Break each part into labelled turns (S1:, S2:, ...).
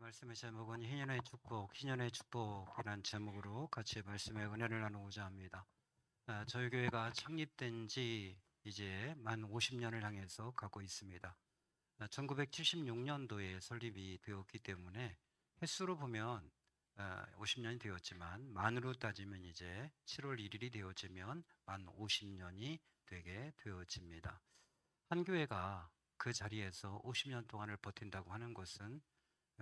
S1: 말씀의 제목은 희년의 축복, 희년의 축복이라는 제목으로 같이 말씀의 은혜를 나누고자 합니다. 저희 교회가 창립된 지 이제 만 50년을 향해서 가고 있습니다. 1976년도에 설립이 되었기 때문에 횟수로 보면 50년이 되었지만 만으로 따지면 이제 7월 1일이 되어지면 만 50년이 되게 되어집니다. 한 교회가 그 자리에서 50년 동안을 버틴다고 하는 것은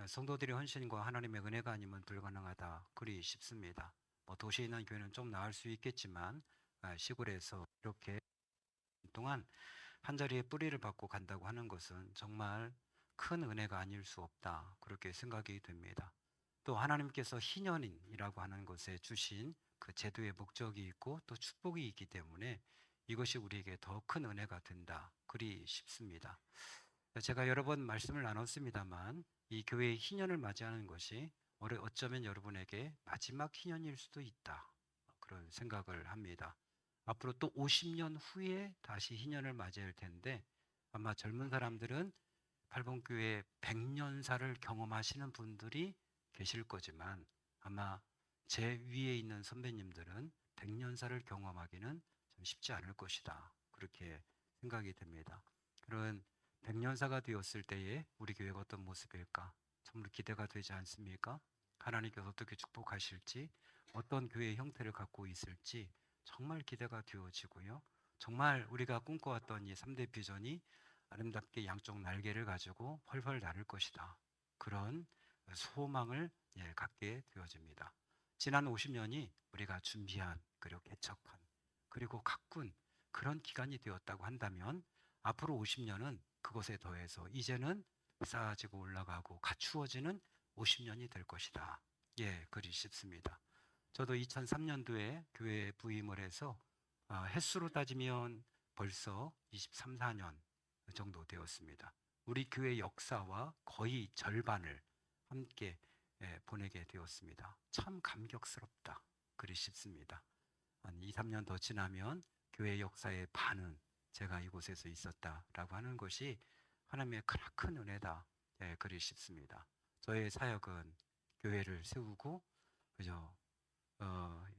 S1: 성도들의 헌신과 하나님의 은혜가 아니면 불가능하다 그리 싶습니다. 도시에 있는 교회는 좀 나을 수 있겠지만 시골에서 이렇게 동안 한 자리에 뿌리를 받고 간다고 하는 것은 정말 큰 은혜가 아닐 수 없다 그렇게 생각이 됩니다. 또 하나님께서 희년이라고 하는 것에 주신 그 제도의 목적이 있고 또 축복이 있기 때문에 이것이 우리에게 더 큰 은혜가 된다 그리 싶습니다. 제가 여러 번 말씀을 나눴습니다만 이 교회의 희년을 맞이하는 것이 어쩌면 여러분에게 마지막 희년일 수도 있다 그런 생각을 합니다. 앞으로 또 50년 후에 다시 희년을 맞이할 텐데 아마 젊은 사람들은 팔봉교회 100년사를 경험하시는 분들이 계실 거지만 아마 제 위에 있는 선배님들은 100년사를 경험하기는 좀 쉽지 않을 것이다 그렇게 생각이 됩니다. 그런 100년사가 되었을 때에 우리 교회가 어떤 모습일까 정말 기대가 되지 않습니까? 하나님께서 어떻게 축복하실지 어떤 교회의 형태를 갖고 있을지 정말 기대가 되어지고요. 정말 우리가 꿈꿔왔던 이 3대 비전이 아름답게 양쪽 날개를 가지고 펄펄 날을 것이다. 그런 소망을 갖게 되어집니다. 지난 50년이 우리가 준비한 그리고 개척한 그리고 가꾼 그런 기간이 되었다고 한다면 앞으로 50년은 그것에 더해서 이제는 쌓아지고 올라가고 갖추어지는 50년이 될 것이다. 그리 싶습니다. 저도 2003년도에 교회에 부임을 해서 횟수로 따지면 벌써 23, 4년 정도 되었습니다. 우리 교회 역사와 거의 절반을 함께 보내게 되었습니다. 참 감격스럽다. 그리 싶습니다. 한 2, 3년 더 지나면 교회 역사의 반은 제가 이곳에서 있었다라고 하는 것이 하나님의 큰 은혜다. 그리 싶습니다. 저의 사역은 교회를 세우고 그저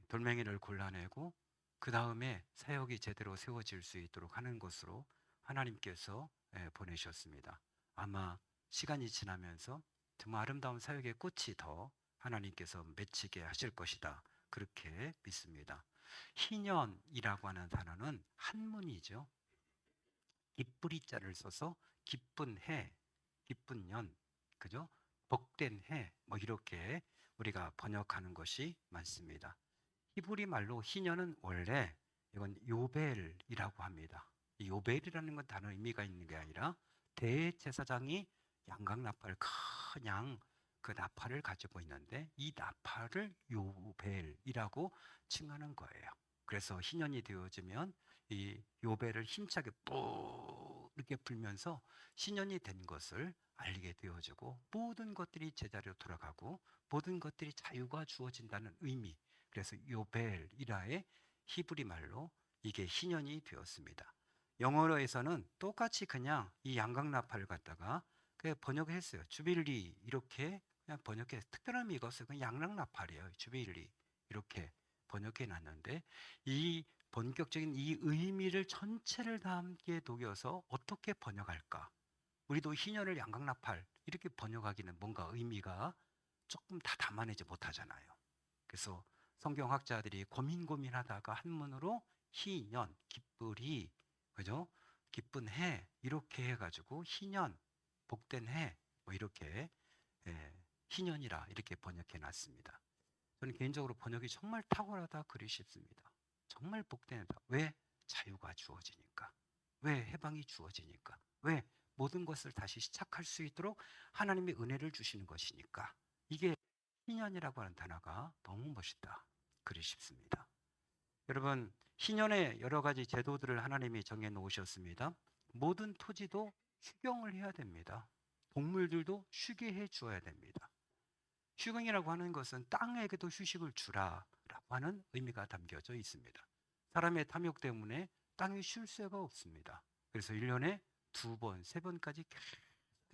S1: 돌멩이를 골라내고 그 다음에 사역이 제대로 세워질 수 있도록 하는 것으로 하나님께서 보내셨습니다. 아마 시간이 지나면서 정말 아름다운 사역의 꽃이 더 하나님께서 맺히게 하실 것이다. 그렇게 믿습니다. 희년이라고 하는 단어는 한문이죠. 기쁘리 자를 써서 기쁜 해, 기쁜 년, 그죠? 복된 해, 이렇게 우리가 번역하는 것이 많습니다. 히브리 말로 희년은 원래 이건 요벨이라고 합니다. 이 요벨이라는 건 단어 의미가 있는 게 아니라 대제사장이 양각나팔 큰 양 그 나팔을 가지고 있는데 이 나팔을 요벨이라고 칭하는 거예요. 그래서 희년이 되어지면 이 요벨을 힘차게 뿌 이렇게 불면서 신년이 된 것을 알게 되어지고 모든 것들이 제자리로 돌아가고 모든 것들이 자유가 주어진다는 의미. 그래서 요벨이라의 히브리 말로 이게 희년이 되었습니다. 영어로에서는 똑같이 그냥 이 양각나팔을 갖다가 번역했어요. 주빌리 이렇게 그냥 번역해 특별한 의미가 없어요. 그냥 양락나팔이에요. 주빌리 이렇게 번역해 놨는데 이 본격적인 이 의미를 전체를 다 함께 녹여서 어떻게 번역할까? 우리도 희년을 양각나팔 이렇게 번역하기는 뭔가 의미가 조금 다 담아내지 못하잖아요. 그래서 성경학자들이 고민하다가 한문으로 희년, 기쁘리, 그죠? 기쁜 해 이렇게 해가지고 희년, 복된 해 이렇게 희년이라 이렇게 번역해 놨습니다. 저는 개인적으로 번역이 정말 탁월하다 그리 싶습니다. 정말 복된 해다. 왜? 자유가 주어지니까. 왜? 해방이 주어지니까. 왜? 모든 것을 다시 시작할 수 있도록 하나님의 은혜를 주시는 것이니까. 이게 희년이라고 하는 단어가 너무 멋있다. 그리 싶습니다. 여러분, 희년의 여러 가지 제도들을 하나님이 정해 놓으셨습니다. 모든 토지도 휴경을 해야 됩니다. 동물들도 쉬게 해 주어야 됩니다. 휴경이라고 하는 것은 땅에게도 휴식을 주라라고 하는 의미가 담겨져 있습니다. 사람의 탐욕 때문에 땅이 쉴 새가 없습니다. 그래서 1년에 2번, 3번까지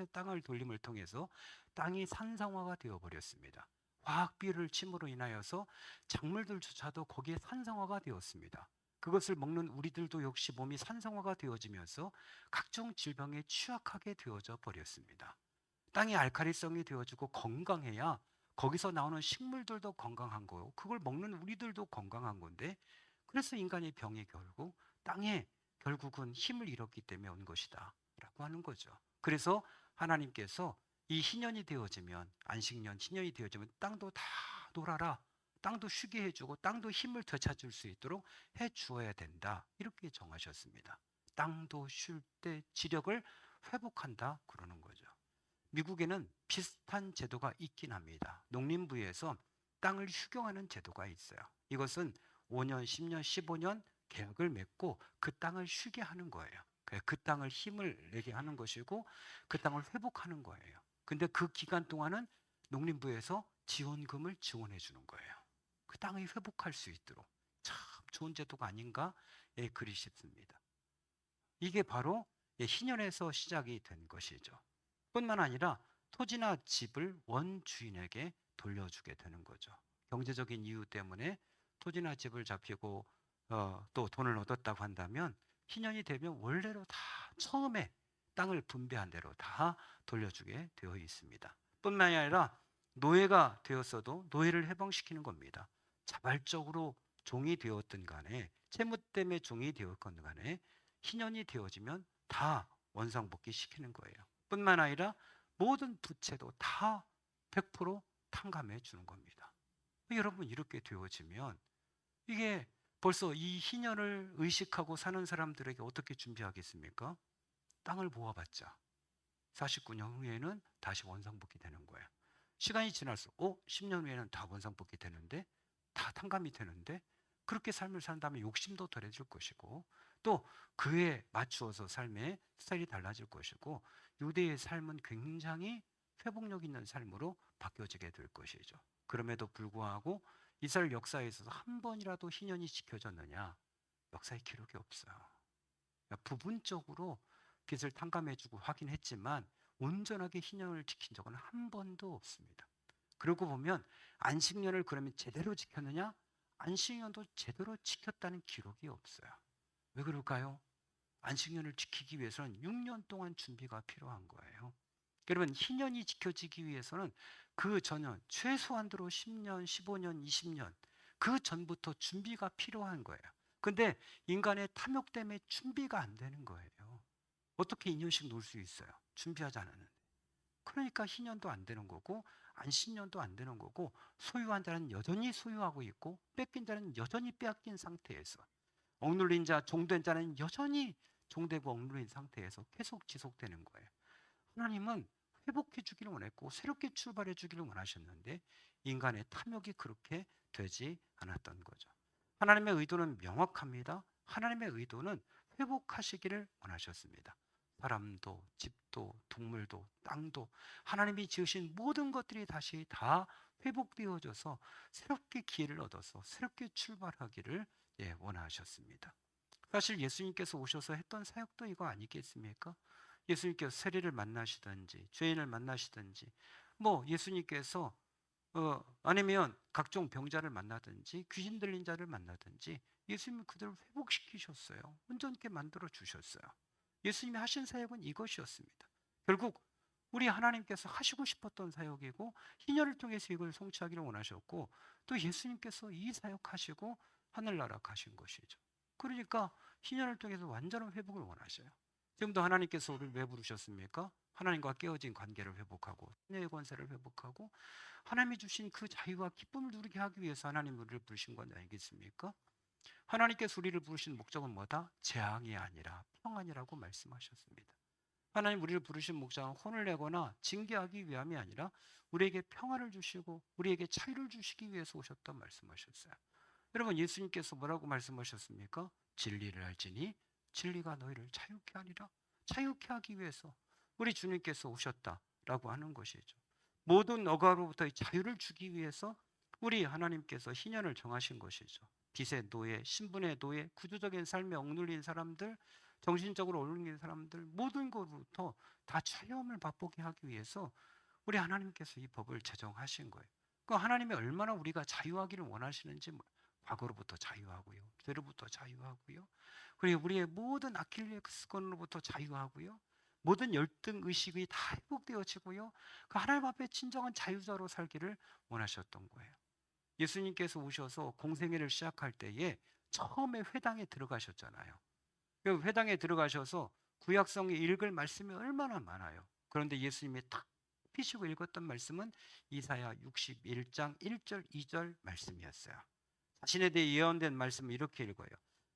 S1: 새 땅을 돌림을 통해서 땅이 산성화가 되어 버렸습니다. 화학비를 침으로 인하여서 작물들조차도 거기에 산성화가 되었습니다. 그것을 먹는 우리들도 역시 몸이 산성화가 되어지면서 각종 질병에 취약하게 되어져 버렸습니다. 땅이 알칼리성이 되어지고 건강해야 거기서 나오는 식물들도 건강한 거고 그걸 먹는 우리들도 건강한 건데, 그래서 인간의 병이 결국 땅에 결국은 힘을 잃었기 때문에 온 것이다 라고 하는 거죠. 그래서 하나님께서 이 희년이 되어지면, 안식년 희년이 되어지면 땅도 다 놀아라, 땅도 쉬게 해주고 땅도 힘을 되찾을 수 있도록 해 주어야 된다, 이렇게 정하셨습니다. 땅도 쉴 때 지력을 회복한다 그러는 거죠. 미국에는 비슷한 제도가 있긴 합니다. 농림부에서 땅을 휴경하는 제도가 있어요. 이것은 5년, 10년, 15년 계약을 맺고 그 땅을 쉬게 하는 거예요. 그 땅을 힘을 내게 하는 것이고 그 땅을 회복하는 거예요. 근데 그 기간 동안은 농림부에서 지원금을 지원해 주는 거예요. 그 땅이 회복할 수 있도록. 참 좋은 제도가 아닌가 그리 싶습니다. 이게 바로 희년에서 시작이 된 것이죠. 뿐만 아니라 토지나 집을 원주인에게 돌려주게 되는 거죠. 경제적인 이유 때문에 토지나 집을 잡히고 또 돈을 얻었다고 한다면 희년이 되면 원래로 다 처음에 땅을 분배한 대로 다 돌려주게 되어 있습니다. 뿐만 아니라 노예가 되었어도 노예를 해방시키는 겁니다. 자발적으로 종이 되었든 간에 채무 때문에 종이 되었건 간에 희년이 되어지면 다 원상복귀 시키는 거예요. 뿐만 아니라 모든 부채도 다 100% 탕감해 주는 겁니다. 여러분, 이렇게 되어지면 이게 벌써 이 희년을 의식하고 사는 사람들에게 어떻게 준비하겠습니까? 땅을 모아봤자 49년 후에는 다시 원상복귀 되는 거예요. 시간이 지날수록 10년 후에는 다 원상복귀 되는데, 다 탕감이 되는데, 그렇게 삶을 산다면 욕심도 덜해질 것이고 또 그에 맞추어서 삶의 스타일이 달라질 것이고 유대의 삶은 굉장히 회복력 있는 삶으로 바뀌어지게 될 것이죠. 그럼에도 불구하고 이스라엘 역사에 있어서 한 번이라도 희년이 지켜졌느냐? 역사의 기록이 없어요. 그러니까 부분적으로 빚을 탕감해주고 확인했지만 온전하게 희년을 지킨 적은 한 번도 없습니다. 그러고 보면 안식년을 그러면 제대로 지켰느냐? 안식년도 제대로 지켰다는 기록이 없어요. 왜 그럴까요? 안식년을 지키기 위해서는 6년 동안 준비가 필요한 거예요. 여러분, 희년이 지켜지기 위해서는 그 전년, 최소한으로 10년, 15년, 20년 그 전부터 준비가 필요한 거예요. 근데 인간의 탐욕 때문에 준비가 안 되는 거예요. 어떻게 2년씩 놀 수 있어요? 준비하지 않았는데. 그러니까 희년도 안 되는 거고 안식년도 안 되는 거고, 소유한 자는 여전히 소유하고 있고 뺏긴 자는 여전히 빼앗긴 상태에서, 억눌린 자, 종된 자는 여전히 종되고 억눌린 상태에서 계속 지속되는 거예요. 하나님은 회복해 주기를 원했고 새롭게 출발해 주기를 원하셨는데 인간의 탐욕이 그렇게 되지 않았던 거죠. 하나님의 의도는 명확합니다. 하나님의 의도는 회복하시기를 원하셨습니다. 사람도, 집도, 동물도, 땅도, 하나님이 지으신 모든 것들이 다시 다 회복되어져서 새롭게 기회를 얻어서 새롭게 출발하기를 원하셨습니다. 사실 예수님께서 오셔서 했던 사역도 이거 아니겠습니까? 예수님께서 세리를 만나시든지 죄인을 만나시든지, 예수님께서 아니면 각종 병자를 만나든지 귀신 들린 자를 만나든지 예수님은 그들을 회복시키셨어요. 온전케 만들어 주셨어요. 예수님이 하신 사역은 이것이었습니다. 결국 우리 하나님께서 하시고 싶었던 사역이고 희년을 통해서 이걸 성취하기를 원하셨고 또 예수님께서 이 사역하시고 하늘나라 가신 것이죠. 그러니까 희년을 통해서 완전한 회복을 원하셔요. 지금도 하나님께서 우리를 왜 부르셨습니까? 하나님과 깨어진 관계를 회복하고 자녀의 권세를 회복하고 하나님이 주신 그 자유와 기쁨을 누리게 하기 위해서 하나님 우리를 부르신 건 아니겠습니까? 하나님께서 우리를 부르신 목적은 뭐다? 재앙이 아니라 평안이라고 말씀하셨습니다. 하나님 우리를 부르신 목적은 혼을 내거나 징계하기 위함이 아니라 우리에게 평안을 주시고 우리에게 자유를 주시기 위해서 오셨다 말씀하셨어요. 여러분, 예수님께서 뭐라고 말씀하셨습니까? 진리를 알지니 진리가 너희를 자유케 하리라. 자유케 하기 위해서 우리 주님께서 오셨다라고 하는 것이죠. 모든 억압으로부터의 자유를 주기 위해서 우리 하나님께서 희년을 정하신 것이죠. 빚의 노예, 신분의 노예, 구조적인 삶에 억눌린 사람들, 정신적으로 어려운 사람들 모든 것부터 다 자유함을 맛보게 하기 위해서 우리 하나님께서 이 법을 제정하신 거예요. 그 하나님이 얼마나 우리가 자유하기를 원하시는지 과거로부터 자유하고요. 죄로부터 자유하고요. 그리고 우리의 모든 아킬레스건으로부터 자유하고요. 모든 열등 의식이 다 회복되어지고요. 그 하나님 앞에 진정한 자유자로 살기를 원하셨던 거예요. 예수님께서 오셔서 공생애를 시작할 때에 처음에 회당에 들어가셨잖아요. 그 회당에 들어가셔서 구약성에 읽을 말씀이 얼마나 많아요. 그런데 예수님이 탁 피시고 읽었던 말씀은 이사야 61장 1절 2절 말씀이었어요. 자신에 대해 예언된 말씀을 이렇게 읽어요.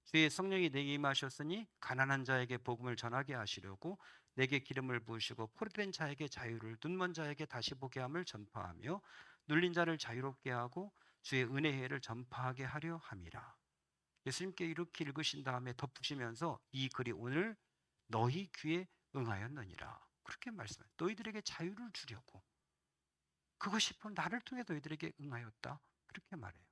S1: 주의 성령이 내게 임하셨으니 가난한 자에게 복음을 전하게 하시려고 내게 기름을 부으시고 포로된 자에게 자유를, 눈먼 자에게 다시 보게 함을 전파하며 눌린 자를 자유롭게 하고 주의 은혜의 해를 전파하게 하려 함이라. 예수님께 이렇게 읽으신 다음에 덧붙이면서 이 글이 오늘 너희 귀에 응하였느니라. 그렇게 말씀해요. 너희들에게 자유를 주려고. 그것이 나를 통해 너희들에게 응하였다. 그렇게 말해요.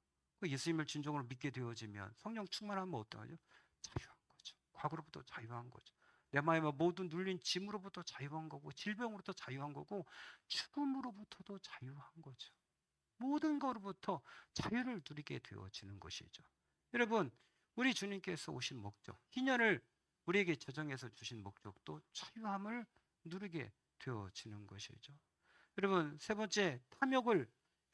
S1: 예수님을 진정으로 믿게 되어지면 성령 충만하면 어떠하죠? 자유한 거죠. 과거로부터 자유한 거죠. 내 마음에 모든 눌린 짐으로부터 자유한 거고 질병으로부터 자유한 거고 죽음으로부터도 자유한 거죠. 모든 것으로부터 자유를 누리게 되어지는 것이죠. 여러분, 우리 주님께서 오신 목적, 희년을 우리에게 제정해서 주신 목적도 자유함을 누리게 되어지는 것이죠. 여러분, 세 번째, 탐욕을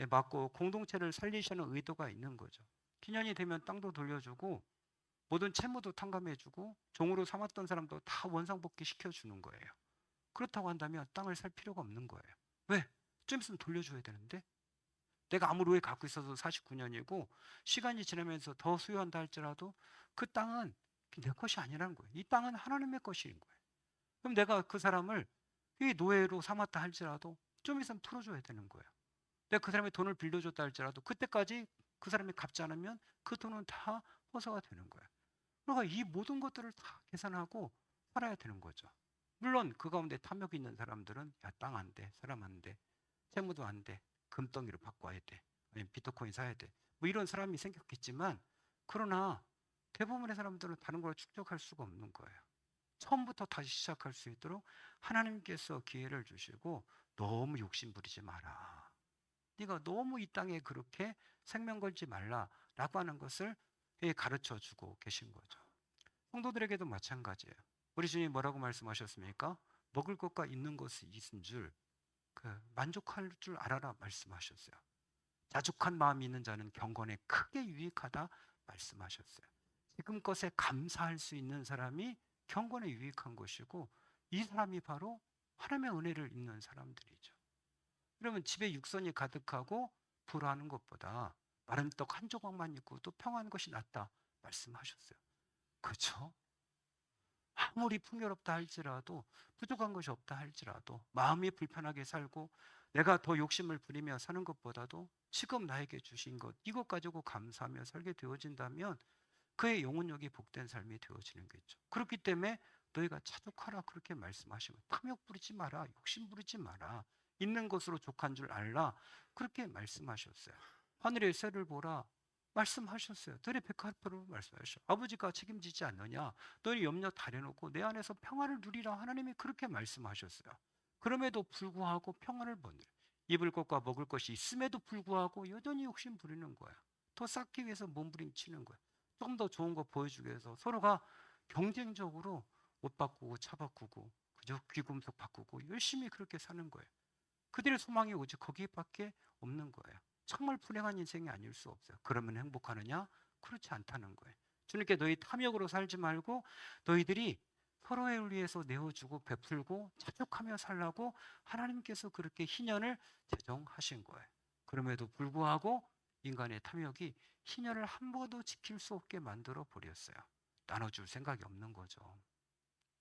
S1: 막고 공동체를 살리시는 의도가 있는 거죠. 희년이 되면 땅도 돌려주고 모든 채무도 탕감해주고 종으로 삼았던 사람도 다 원상복귀 시켜주는 거예요. 그렇다고 한다면 땅을 살 필요가 없는 거예요. 왜? 좀 있으면 돌려줘야 되는데 내가 아무리 오래 갖고 있어도 49년이고 시간이 지나면서 더 소유한다 할지라도 그 땅은 내 것이 아니라는 거예요. 이 땅은 하나님의 것인 거예요. 그럼 내가 그 사람을 노예로 삼았다 할지라도 좀 있으면 풀어줘야 되는 거예요. 내가 그 사람의 돈을 빌려줬다 할지라도 그때까지 그 사람이 갚지 않으면 그 돈은 다 허사가 되는 거예요. 그러니까 이 모든 것들을 다 계산하고 살아야 되는 거죠. 물론 그 가운데 탐욕이 있는 사람들은 땅 안 돼, 사람 안 돼, 채무도 안 돼, 금덩이로 바꿔야 돼, 아니면 비트코인 사야 돼. 뭐 이런 사람이 생겼겠지만 그러나 대부분의 사람들은 다른 걸 축적할 수가 없는 거예요. 처음부터 다시 시작할 수 있도록 하나님께서 기회를 주시고 너무 욕심 부리지 마라. 네가 너무 이 땅에 그렇게 생명 걸지 말라라고 하는 것을 가르쳐 주고 계신 거죠. 성도들에게도 마찬가지예요. 우리 주님이 뭐라고 말씀하셨습니까? 먹을 것과 있는 것이 있은 줄 만족할 줄 알아라 말씀하셨어요. 자족한 마음이 있는 자는 경건에 크게 유익하다 말씀하셨어요. 지금 것에 감사할 수 있는 사람이 경건에 유익한 것이고 이 사람이 바로 하나님의 은혜를 입는 사람들이죠. 그러면 집에 육선이 가득하고 불화하는 것보다 마른 떡 한 조각만 있고 또 평안한 것이 낫다 말씀하셨어요. 그렇죠? 아무리 풍요롭다 할지라도 부족한 것이 없다 할지라도 마음이 불편하게 살고 내가 더 욕심을 부리며 사는 것보다도 지금 나에게 주신 것 이것 가지고 감사하며 살게 되어진다면 그의 영혼력이 복된 삶이 되어지는 거죠. 그렇기 때문에 너희가 자족하라 그렇게 말씀하시면 탐욕 부리지 마라, 욕심 부리지 마라, 있는 것으로 족한 줄 알라 그렇게 말씀하셨어요. 하늘의 새를 보라 말씀하셨어요. 들의 백합으로 말씀하셨어요. 아버지가 책임지지 않느냐? 너희 염려 다 내놓고 내 안에서 평화를 누리라 하나님이 그렇게 말씀하셨어요. 그럼에도 불구하고 평화를 못 누려. 입을 것과 먹을 것이 있음에도 불구하고 여전히 욕심 부리는 거야. 더 쌓기 위해서 몸부림치는 거야. 좀 더 좋은 거 보여주기 위해서 서로가 경쟁적으로 옷 바꾸고 차 바꾸고 그저 귀금속 바꾸고 열심히 그렇게 사는 거예요. 그들의 소망이 오직 거기밖에 없는 거예요. 정말 불행한 인생이 아닐 수 없어요. 그러면 행복하느냐? 그렇지 않다는 거예요. 주님께 너희 탐욕으로 살지 말고 너희들이 서로를 위해서 내어주고 베풀고 자족하며 살라고 하나님께서 그렇게 희년을 제정하신 거예요. 그럼에도 불구하고 인간의 탐욕이 희년을 한 번도 지킬 수 없게 만들어 버렸어요. 나눠줄 생각이 없는 거죠.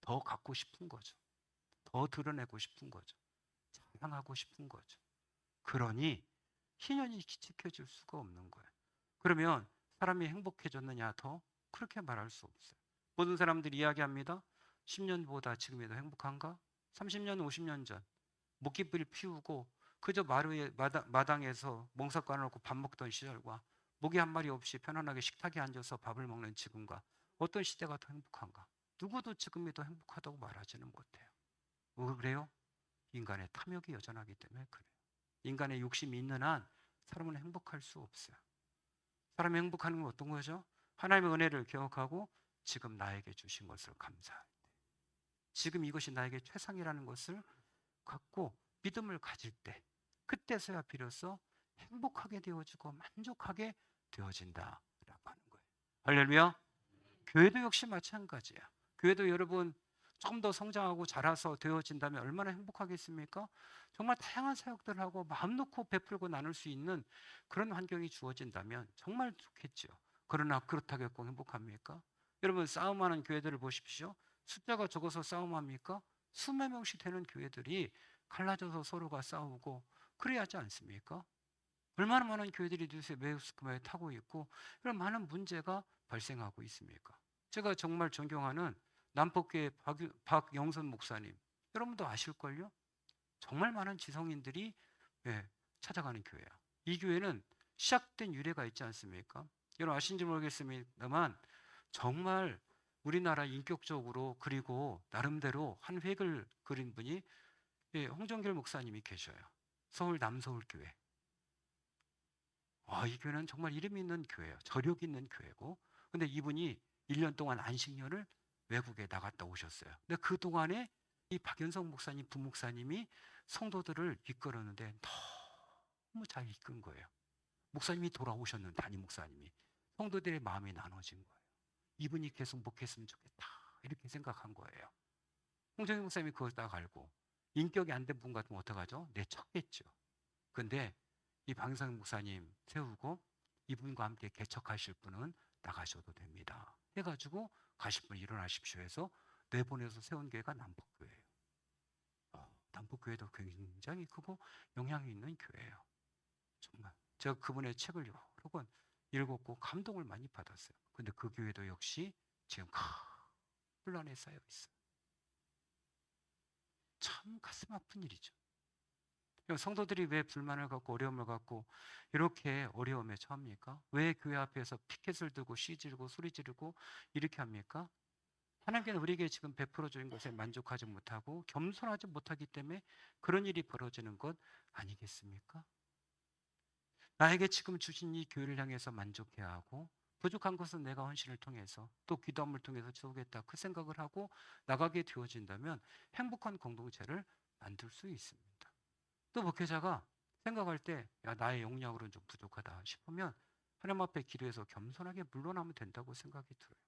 S1: 더 갖고 싶은 거죠. 더 드러내고 싶은 거죠. 자랑하고 싶은 거죠. 그러니 희년이 지켜질 수가 없는 거예요. 그러면 사람이 행복해졌느냐 더? 그렇게 말할 수 없어요. 모든 사람들이 이야기합니다. 10년보다 지금이 더 행복한가? 30년, 50년 전 목깃불 피우고 그저 마루에 마당에서 몽사 깔아놓고 밥 먹던 시절과 모기 한 마리 없이 편안하게 식탁에 앉아서 밥을 먹는 지금과 어떤 시대가 더 행복한가? 누구도 지금이 더 행복하다고 말하지는 못해요. 왜 그래요? 인간의 탐욕이 여전하기 때문에 그래요. 인간의 욕심이 있는 한 사람은 행복할 수 없어요. 사람이 행복하는 건 어떤 거죠? 하나님의 은혜를 기억하고 지금 나에게 주신 것을 감사할 때, 지금 이것이 나에게 최상이라는 것을 갖고 믿음을 가질 때, 그때서야 비로소 행복하게 되어지고 만족하게 되어진다라고 하는 거예요. 할렐루야. 교회도 역시 마찬가지예요. 교회도 여러분 좀 더 성장하고 자라서 되어진다면 얼마나 행복하겠습니까? 정말 다양한 사역들을 하고 마음 놓고 베풀고 나눌 수 있는 그런 환경이 주어진다면 정말 좋겠죠. 그러나 그렇다고 꼭 행복합니까? 여러분 싸움하는 교회들을 보십시오. 숫자가 적어서 싸움합니까? 수백 명씩 되는 교회들이 갈라져서 서로가 싸우고 그래야 하지 않습니까? 얼마나 많은 교회들이 매스컴에 타고 있고 이런 많은 문제가 발생하고 있습니까? 제가 정말 존경하는 남포교회 박영선 목사님, 여러분도 아실걸요? 정말 많은 지성인들이 찾아가는 교회야. 이 교회는 시작된 유래가 있지 않습니까? 여러분 아신지 모르겠습니다만 정말 우리나라 인격적으로 그리고 나름대로 한 획을 그린 분이 홍정길 목사님이 계셔요. 서울 남서울교회. 이 교회는 정말 이름 있는 교회예요. 저력 있는 교회고. 근데 이분이 1년 동안 안식년을 외국에 나갔다 오셨어요. 근데 그동안에 이 박연성 목사님, 부목사님이 성도들을 이끌었는데 너무 잘 이끈 거예요. 목사님이 돌아오셨는 담임 목사님이. 성도들의 마음이 나눠진 거예요. 이분이 계속 목했으면 좋겠다. 이렇게 생각한 거예요. 홍정희 목사님이 그걸 딱 알고 인격이 안 된 분 같으면 어떡하죠? 내쳤겠죠. 근데 이 방상 목사님 세우고 이분과 함께 개척하실 분은 나가셔도 됩니다. 해가지고 가실 분 일어나십시오 해서 내보내서 세운 교회가 남북교회예요. 남북교회도 굉장히 크고 영향이 있는 교회예요. 정말 제가 그분의 책을 여러 번 읽었고 감동을 많이 받았어요. 근데 그 교회도 역시 지금 혼란에 쌓여 있어요. 참 가슴 아픈 일이죠. 성도들이 왜 불만을 갖고 어려움을 갖고 이렇게 어려움에 처합니까? 왜 교회 앞에서 피켓을 들고 시지르고 소리 지르고 이렇게 합니까? 하나님께는 우리에게 지금 베풀어 주는 것에 만족하지 못하고 겸손하지 못하기 때문에 그런 일이 벌어지는 것 아니겠습니까? 나에게 지금 주신 이 교회를 향해서 만족해야 하고 부족한 것은 내가 헌신을 통해서 또 기도함을 통해서 채우겠다 그 생각을 하고 나가게 되어진다면 행복한 공동체를 만들 수 있습니다. 또 목회자가 생각할 때 나의 역량으로는 좀 부족하다 싶으면 하나님 앞에 기도해서 겸손하게 물러나면 된다고 생각이 들어요.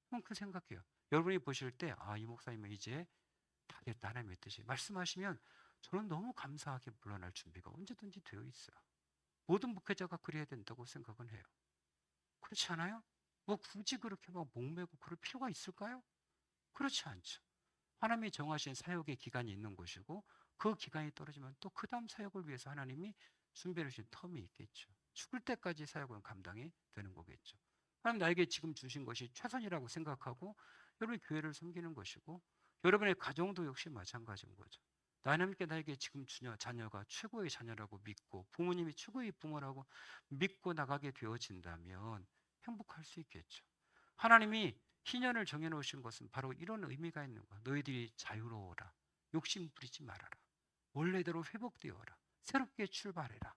S1: 그럼 그 생각해요. 여러분이 보실 때 이 목사님은 이제 다 됐다 하나님의 뜻이 말씀하시면 저는 너무 감사하게 물러날 준비가 언제든지 되어 있어요. 모든 목회자가 그래야 된다고 생각은 해요. 그렇지 않아요? 뭐 굳이 그렇게 막 목매고 그럴 필요가 있을까요? 그렇지 않죠. 하나님이 정하신 사역의 기간이 있는 것이고 그 기간이 떨어지면 또 그 다음 사역을 위해서 하나님이 준비해 주신 텀이 있겠죠. 죽을 때까지 사역은 감당이 되는 거겠죠. 하나님 나에게 지금 주신 것이 최선이라고 생각하고 여러분의 교회를 섬기는 것이고 여러분의 가정도 역시 마찬가지인 거죠. 하나님께 나에게 지금 자녀가 최고의 자녀라고 믿고 부모님이 최고의 부모라고 믿고 나가게 되어진다면 행복할 수 있겠죠. 하나님이 희년을 정해놓으신 것은 바로 이런 의미가 있는 거야. 너희들이 자유로워라. 욕심 부리지 말아라. 원래대로 회복되어라. 새롭게 출발해라.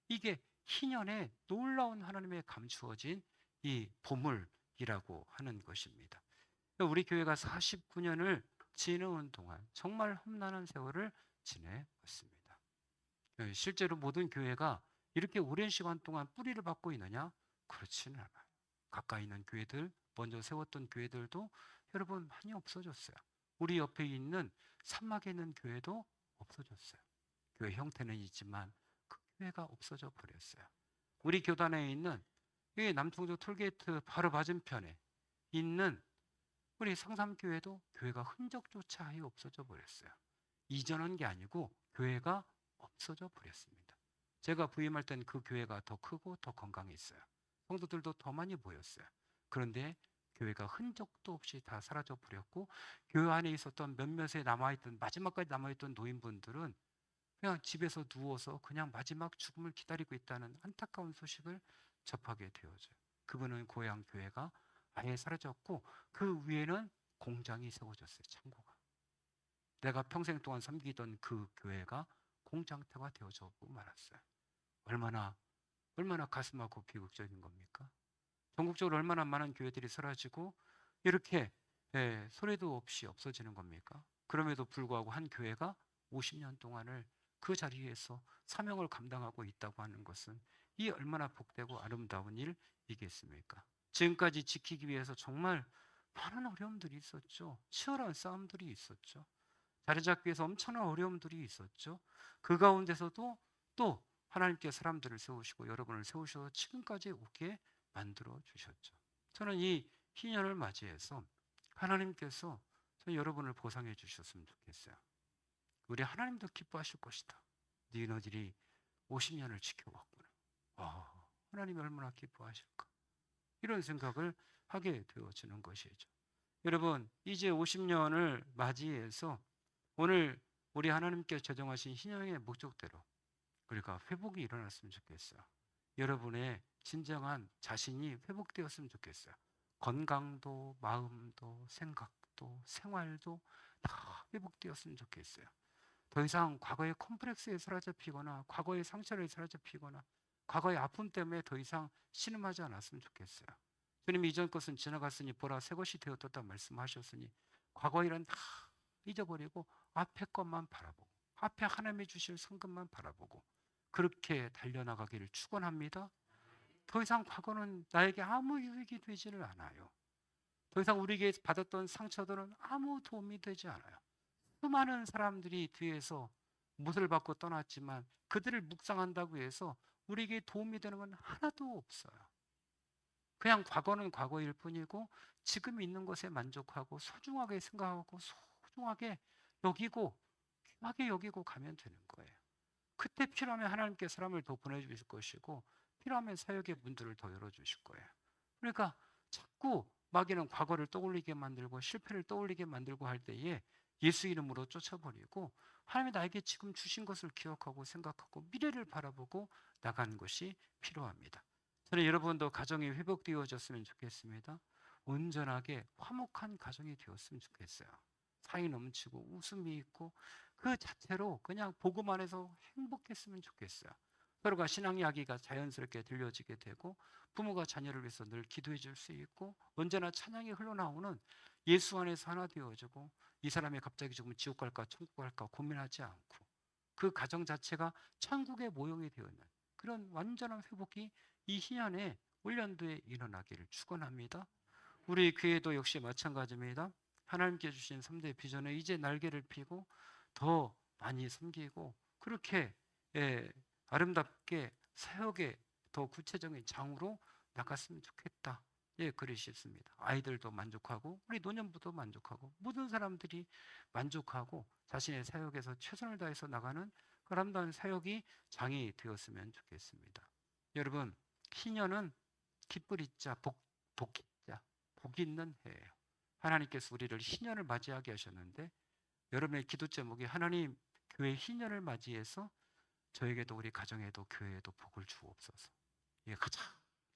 S1: 이게 희년에 놀라운 하나님의 감추어진 이 보물이라고 하는 것입니다. 우리 교회가 49년을 지내온 동안 정말 험난한 세월을 지내왔습니다. 실제로 모든 교회가 이렇게 오랜 시간 동안 뿌리를 받고 있느냐? 그렇지는 않아요. 가까이 있는 교회들, 먼저 세웠던 교회들도 여러분 많이 없어졌어요. 우리 옆에 있는 산막에 있는 교회도 없어졌어요. 교회 형태는 있지만 그 교회가 없어져 버렸어요. 우리 교단에 있는 이 남통조 톨게이트 바로 맞은편에 있는 우리 성삼교회도 교회가 흔적조차 아예 없어져 버렸어요. 이전한 게 아니고 교회가 없어져 버렸습니다. 제가 부임할 땐 그 교회가 더 크고 더 건강했어요. 성도들도 더 많이 모였어요. 그런데 교회가 흔적도 없이 다 사라져 버렸고 교회 안에 있었던 몇몇에 남아있던 마지막까지 남아있던 노인분들은 그냥 집에서 누워서 그냥 마지막 죽음을 기다리고 있다는 안타까운 소식을 접하게 되어져요. 그분은 고향 교회가 아예 사라졌고 그 위에는 공장이 세워졌어요. 창고가. 내가 평생 동안 섬기던 그 교회가 공장터가 되어져고 말았어요. 얼마나 가슴 아프고 비극적인 겁니까? 전국적으로 얼마나 많은 교회들이 사라지고 이렇게 소리도 없이 없어지는 겁니까? 그럼에도 불구하고 한 교회가 50년 동안을 그 자리에서 사명을 감당하고 있다고 하는 것은 이 얼마나 복되고 아름다운 일이겠습니까? 지금까지 지키기 위해서 정말 많은 어려움들이 있었죠. 치열한 싸움들이 있었죠. 자리 잡기 위해서 엄청난 어려움들이 있었죠. 그 가운데서도 또 하나님께 사람들을 세우시고 여러분을 세우셔서 지금까지 오게 만들어 주셨죠. 저는 이 희년을 맞이해서 하나님께서 여러분을 보상해 주셨으면 좋겠어요. 우리 하나님도 기뻐하실 것이다. 너희들이 50년을 지켜왔구나. 하나님이 얼마나 기뻐하실까. 이런 생각을 하게 되어지는 것이죠. 여러분, 이제 50년을 맞이해서 오늘 우리 하나님께서 제정하신 희년의 목적대로 우리가 회복이 일어났으면 좋겠어요. 여러분의 진정한 자신이 회복되었으면 좋겠어요. 건강도, 마음도, 생각도, 생활도 다 회복되었으면 좋겠어요. 더 이상 과거의 컴플렉스에 사로잡히거나 과거의 상처를 사로잡히거나 과거의 아픔 때문에 더 이상 신음하지 않았으면 좋겠어요. 주님, 이전 것은 지나갔으니 보라 새 것이 되었다 말씀하셨으니 과거 일은 다 잊어버리고 앞에 것만 바라보고 앞에 하나님이 주실 성금만 바라보고 그렇게 달려나가기를 축원합니다. 더 이상 과거는 나에게 아무 유익이 되지를 않아요. 더 이상 우리에게 받았던 상처들은 아무 도움이 되지 않아요. 수많은 사람들이 뒤에서 못을 받고 떠났지만 그들을 묵상한다고 해서 우리에게 도움이 되는 건 하나도 없어요. 그냥 과거는 과거일 뿐이고 지금 있는 것에 만족하고 소중하게 생각하고 소중하게 여기고 귀하게 여기고 가면 되는 거예요. 그때 필요하면 하나님께 사람을 더 보내주실 것이고 필요하면 사역의 문들을 더 열어주실 거예요. 그러니까 자꾸 마귀는 과거를 떠올리게 만들고 실패를 떠올리게 만들고 할 때에 예수 이름으로 쫓아버리고 하나님이 나에게 지금 주신 것을 기억하고 생각하고 미래를 바라보고 나가는 것이 필요합니다. 저는 여러분도 가정이 회복되어졌으면 좋겠습니다. 온전하게 화목한 가정이 되었으면 좋겠어요. 사이 넘치고 웃음이 있고 그 자체로 그냥 복음 안에서 행복했으면 좋겠어요. 서로가 신앙 이야기가 자연스럽게 들려지게 되고 부모가 자녀를 위해서 늘 기도해 줄 수 있고 언제나 찬양이 흘러나오는 예수 안에서 하나 되어지고 이 사람이 갑자기 죽으면 지옥 갈까 천국 갈까 고민하지 않고 그 가정 자체가 천국의 모형이 되어 있는 그런 완전한 회복이 이 희년에 올연도에 일어나기를 축원합니다. 우리 교회도 역시 마찬가지입니다. 하나님께 주신 3대 비전에 이제 날개를 피고 더 많이 섬기고 그렇게 아름답게 사역에 더 구체적인 장으로 나갔으면 좋겠다. 그릇이 있습니다. 아이들도 만족하고 우리 노년부도 만족하고 모든 사람들이 만족하고 자신의 사역에서 최선을 다해서 나가는 아름다운 사역이 장이 되었으면 좋겠습니다. 여러분, 희년은 기쁘리자 복기자 복 있는 해예요. 하나님께서 우리를 희년을 맞이하게 하셨는데 여러분의 기도 제목이 하나님 교회 희년을 맞이해서 저에게도 우리 가정에도 교회에도 복을 주옵소서. 이게 가장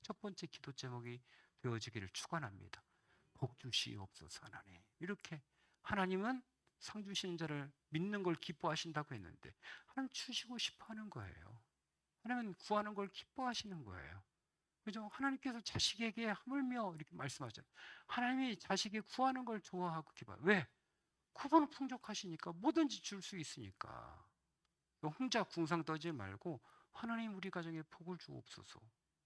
S1: 첫 번째 기도 제목이 되어지기를 축원합니다. 복 주시옵소서 하나님. 이렇게 하나님은 상 주시는 자를 믿는 걸 기뻐하신다고 했는데 하나님 주시고 싶어하는 거예요. 하나님은 구하는 걸 기뻐하시는 거예요. 그죠? 하나님께서 자식에게 하물며 이렇게 말씀하잖아요. 하나님이 자식이 구하는 걸 좋아하고 기뻐해요. 왜? 그분은 풍족하시니까 뭐든지 줄 수 있으니까. 혼자 궁상 떠지 말고 하나님 우리 가정에 복을 주옵소서.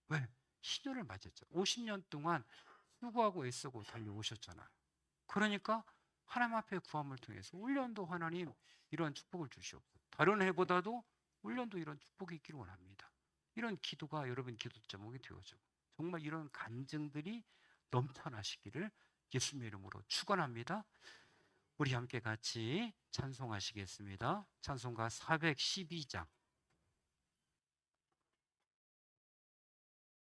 S1: 왜? 희년을 맞았죠. 50년 동안 수고하고 애쓰고 달려오셨잖아요. 그러니까 하나님 앞에 구함을 통해서 올년도 하나님 이런 축복을 주시옵소서. 다른 해보다도 올년도 이런 축복이 있기를 원합니다. 이런 기도가 여러분 기도 제목이 되어지고 정말 이런 간증들이 넘쳐나시기를 예수님의 이름으로 축원합니다. 우리 함께 같이 찬송하시겠습니다. 찬송가 412장